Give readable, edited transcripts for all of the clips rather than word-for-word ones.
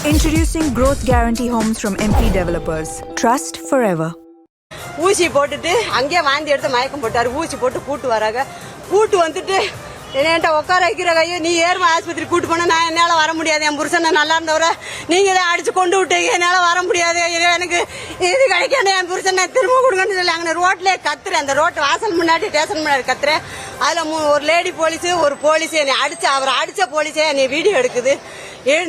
Introducing Growth Guarantee Homes from MP Developers. Trust forever. ஊசி போட்டுட்டு அங்கேயே வாந்தி எடுத்து மயக்கம் போட்டாரு. ஊசி போட்டு கூட்டு வராங்க. கூட்டு வந்துட்டு என்கிட்ட உட்கார வைக்கிற கையோ நீ ஏறுமா ஆஸ்பத்திரி கூட்டு போனா நான் என்னால வர முடியாது. என் புருஷன் நல்லா இருந்தவரை நீங்க தான் அடிச்சு கொண்டு விட்டீங்க. என்னால வர முடியாது. எனக்கு இது கிடைக்கணும். என் புருஷன் திரும்ப கொடுங்கன்னு சொல்லி அங்கே ரோட்லயே கத்துறேன். அந்த ரோட்டு வாசல் முன்னாடி ஸ்டேஷன் முன்னாடி கத்துறேன். அதுல ஒரு லேடி போலீஸ் ஒரு போலீஸ் என்னை அடிச்சு அவர் அடிச்ச போலீஸே என்னை வீடியோ எடுக்குது.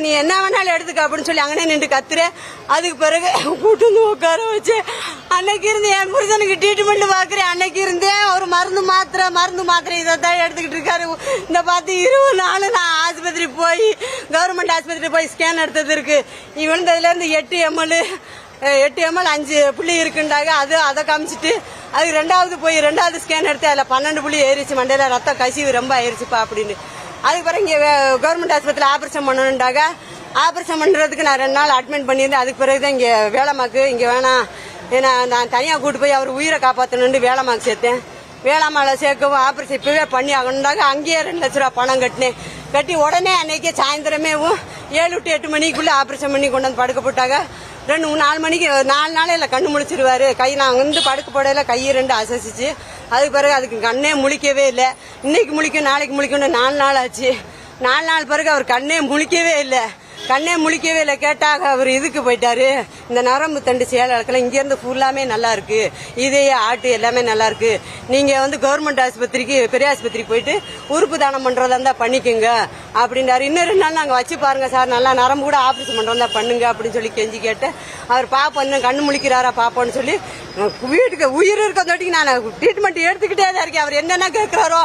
நீ என்ன வேணாலும் எடுத்துக்க அப்படின்னு சொல்லி அங்கனே நின்று கத்துறேன். அதுக்கு பிறகு கூட்டு வந்து உட்கார வச்சு அன்னைக்கு இருந்து என் புருஷனுக்கு ட்ரீட்மெண்ட் பாக்குறேன். அன்னைக்கு இருந்தேன் அவர் மருந்து மாத்திரை இதைத்தான் எடுத்துக்கிட்டு இருக்காரு. இந்த பார்த்து 20 நாள் நான் ஆஸ்பத்திரி போய் கவர்மெண்ட் ஆஸ்பத்திரி போய் ஸ்கேன் எடுத்தது இருக்கு. விழுந்ததுல இருந்து 8 ml 5 புள்ளி இருக்குண்டாங்க. அதை காமிச்சிட்டு அதுக்கு ரெண்டாவது ஸ்கேன் எடுத்து அதுல 12 புள்ளி ஏறிச்சு. மண்டையில ரத்த கசிவு ரொம்ப ஆயிருச்சுப்பா அப்படின்னு. அதுக்கு பிறகு இங்க கவர்மெண்ட் ஆஸ்பத்திரியில் ஆபரேஷன் பண்ணணுண்டாங்க. ஆபரேஷன் பண்றதுக்கு நான் 2 நாள் அட்மிட் பண்ணியிருந்தேன். அதுக்கு பிறகுதான் இங்க வேளமாக்கு இங்க வேணாம் ஏன்னா நான் தனியா கூட்டு போய் அவர் உயிரை காப்பாற்றணும்னு வேளமாக்கு சேர்த்தேன். வேளாமால சேர்க்கவும் ஆபரேஷன் இப்பவே பண்ணி ஆகணுண்டாங்க. அங்கேயே 2 லட்ச ரூபா பணம் கட்டி உடனே அன்னைக்கே சாயந்தரமேவும் 7 to 8 மணிக்குள்ள ஆபரேஷன் பண்ணி கொண்டு வந்து படுக்க போட்டாங்க. 4 மணிக்கு 4 நாளையில கண்ணு முழிச்சிருவாரு. கை நான் வந்து படுக்க போடையில கையை 2 அசைச்சிச்சு. அதுக்கு பிறகு அதுக்கு கண்ணே முழிக்கவே இல்லை. இன்னைக்கு முழிக்கும் நாளைக்கு முழிக்கும்னு 4 நாள் ஆச்சு. 4 நாள் பிறகு அவர் கண்ணே முழிக்கவே இல்லை. கேட்டாக அவர் இதுக்கு போயிட்டாரு. இந்த நரம்பு தண்டு செயலாளர்கள் இங்க இருந்து ஃபுல்லாமே நல்லா இருக்கு. இதய ஆட்டு எல்லாமே நல்லா இருக்கு. நீங்க வந்து கவர்மெண்ட் ஆஸ்பத்திரிக்கு பெரிய ஆஸ்பத்திரிக்கு போயிட்டு உறுப்பு தானம் பண்றதா இருந்தா பண்ணிக்கோங்க அப்படின்றாரு. இன்னும் 2 நாள் நாங்க வச்சு பாருங்க சார், நல்லா நரம்பு கூட ஆபரேஷன் பண்றதா பண்ணுங்க அப்படின்னு சொல்லி கெஞ்சி கேட்டு அவர் பாப்போம் இன்னும் கண்ணு முழிக்கிறாரா பாப்போன்னு சொல்லி வீட்டுக்கு உயிர் இருக்கிறதாட்டிக்கு நான் ட்ரீட்மெண்ட் எடுத்துக்கிட்டே தான் இருக்கேன். அவர் என்னென்ன கேட்கிறாரோ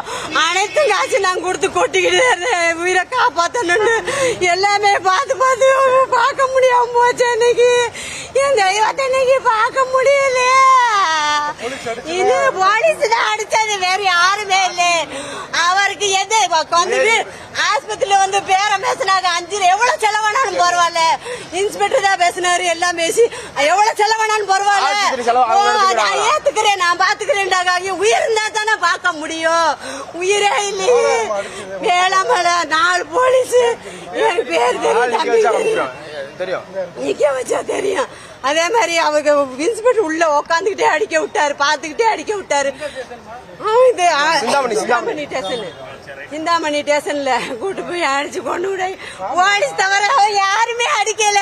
அனைத்தும் காசு நாங்க கொடுத்து கொட்டிக்கிட்டே உயிரை காப்பாத்தணும்னு எல்லாமே பார்த்து பார்க்க முடியாம போச்சு. இன்னைக்கு என் தெய்வத்தை இன்னைக்கு பார்க்க முடியல. இது போலீஸ் தான் அடிச்சது, வேற யாருமே இல்ல. அவருக்கு எது வந்துட்டு ஆஸ்பத்திரியில வந்து பேரம் பேசினாங்க. 5 எவ்வளவு செலவானாலும் பரவாயில்ல. இன்ஸ்பெக்டர் தான் பேசினாரு. எல்லாம் பேசி எவ்வளவு செலவானாலும் பரவாயில்ல ஏத்துக்கிறேன் நான் பாத்துக்கிறேன்டாங்க. உயிர் இருந்தா தானே பார்க்க முடியும். உயிரே இல்லையே. வேளாமலை 4 போலீஸ் என் பேர் நிக்க வச்சா தெரியும். அதே மாதிரி அவங்க இன்ஸ்பெக்டர் உள்ள உக்காந்துக்கிட்டே அடிக்க விட்டாரு, பாத்துக்கிட்டே அடிக்க விட்டாரு. சிந்தாமணி ஸ்டேஷன்ல கூட்டு போய் அடிச்சு கொண்டு விட போலீஸ் தவிர யாருமே அடிக்கல.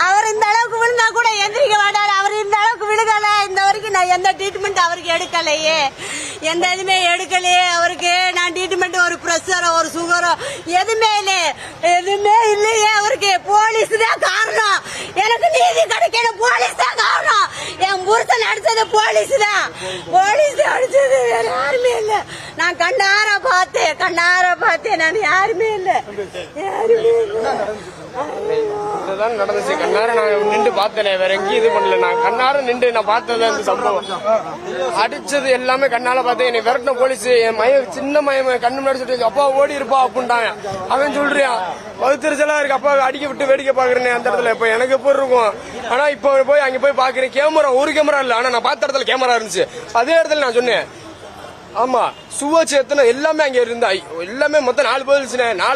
அவர் இந்த அளவுக்கு விழுந்தா கூட எந்திரிக்க மாட்டாரு. அவர் இந்த அளவுக்கு விழுகல. இந்த வரைக்கும் நான் எந்த ட்ரீட்மெண்ட் அவருக்கு எடுக்கலையே, எந்த இதுமே எடுக்கலையே. அவருக்கு நான் ட்ரீட்மெண்ட் ஒரு பிரஷரோ ஒரு சுகரோ எதுவுமே இல்லையே. அவருக்கு போலீஸ் தான் காரணம். எனக்கு நீதி கிடைக்கணும். போலீஸ் தான் காரணம். என் புருஷன் அடிச்சது போலீஸ் தான் அடிச்சது, வேற யாருமே இல்ல. நான் கண்ணார பார்த்தேன் நான் யாருமே இல்ல. இதுதான் நடந்துச்சு. கண்ணார நான் நின்று பார்த்தேன், வேற எங்கேயும் இது பண்ணல. நான் கண்ணார நின்று நான் பார்த்தது இந்த சம்பவம். அடிச்சது எல்லாமே கண்ணால பார்த்தேன். என்னை விரட்டின போலீஸ் என் சின்ன மயம் கண்ணு முன்னாடி சொல்லிட்டு அப்பா ஓடி இருப்பா அப்படின்ட்டாங்க. அவன் சொல்றான் பகுத்தறிச்சலா இருக்கு, அப்பா அடிக்க விட்டு வேடிக்கை பாக்குறேன் அந்த இடத்துல. இப்ப எனக்கு எப்படி இருக்கும்? ஆனா இப்ப போய் அங்க போய் பாக்குறேன் கேமரா, ஒரு கேமரா இல்ல, ஆனா நான் பார்த்த இடத்துல கேமரா இருந்துச்சு. அதே இடத்துல நான் சொன்னேன் ஆமா சுவச்சு எத்தனை எல்லாமே அங்க இருந்தா எல்லாமே மொத்தம் 4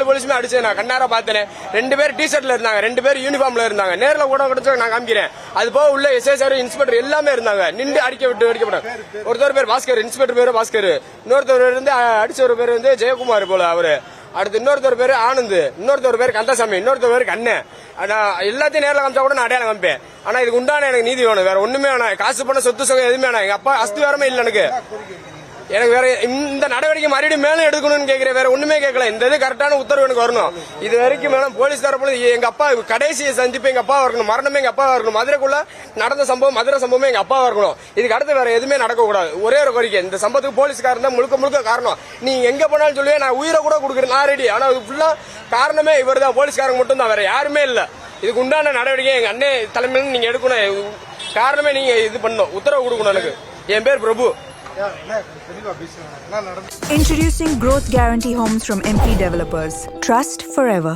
போலீஸுமே அடிச்சேன். நான் கண்ணார பார்த்தேன். 2 பேர் டிஷர்ட்ல இருந்தாங்க, 2 பேர் யூனிஃபார்ம்ல இருந்தாங்க. நேரில் கூட கிடைச்சா நான் காமிக்கிறேன். அது போக உள்ள எஸ்ஐசார் இன்ஸ்பெக்டர் எல்லாமே இருந்தாங்க. நின்று அடிக்கப்பட்டாங்க. ஒருத்தர் பேர் பாஸ்கர், இன்ஸ்பெக்டர் பேரு பாஸ்கர். இன்னொருத்தர் இருந்து அடிச்ச பேர் வந்து ஜெயக்குமார் போல அவரு. அடுத்து இன்னொருத்தர் பேரு ஆனந்த், இன்னொருத்தர் பேரு கந்தசாமி, இன்னொருத்தர் பேரு கண்ணன். எல்லாத்தையும் நேரில் காமிச்சா கூட நான் அடையாளம் காமிப்பேன். ஆனா இதுக்கு உண்டான எனக்கு நீதி வேணும். வேற ஒண்ணுமே வேணாம். காசு பண்ண சொத்து சுகம் எதுவுமே வேணாம். எங்க அப்பா அஸ்திவாரமே இல்லை எனக்கு வேற இந்த நடவடிக்கை மறுபடியும் மேலும் எடுக்கணும்னு கேட்கிறேன். வேற ஒண்ணுமே கேட்கல. இந்த இது கரெக்டான உத்தரவு எனக்கு வரணும். இது வரைக்கும் மேலும் போலீஸ் தரப்புல எங்க அப்பா கடைசி சந்திப்பு எங்க அப்பா இருக்கணும். மரணமே எங்க அப்பா இருக்கணும். மதுரைக்குள்ள நடந்த சம்பவம் மதுரை சம்பவமே எங்க அப்பா இருக்கணும். இதுக்கு அடுத்து வேற எதுவுமே நடக்க கூடாது. ஒரே ஒரு கோரிக்கை, இந்த சம்பவத்துக்கு போலீஸ்காரன் தான் முழுக்க காரணம். நீ எங்க போனாலும் சொல்லுவேன், நான் உயிரை கூட கொடுக்குறேன், நான் ரெடி. ஆனா அது ஃபுல்லா காரணமே இவர் தான், போலீஸ்காரங்க மட்டும் தான், வேற யாருமே இல்ல. இதுக்கு உண்டான நடவடிக்கை எங்க அண்ணே தலைமையில நீங்க எடுக்கணும். காரணமே நீங்க இது பண்ணணும், உத்தரவு கொடுக்கணும். எனக்கு என் பேர் பிரபு. Introducing Growth Guarantee Homes from MP Developers. Trust forever.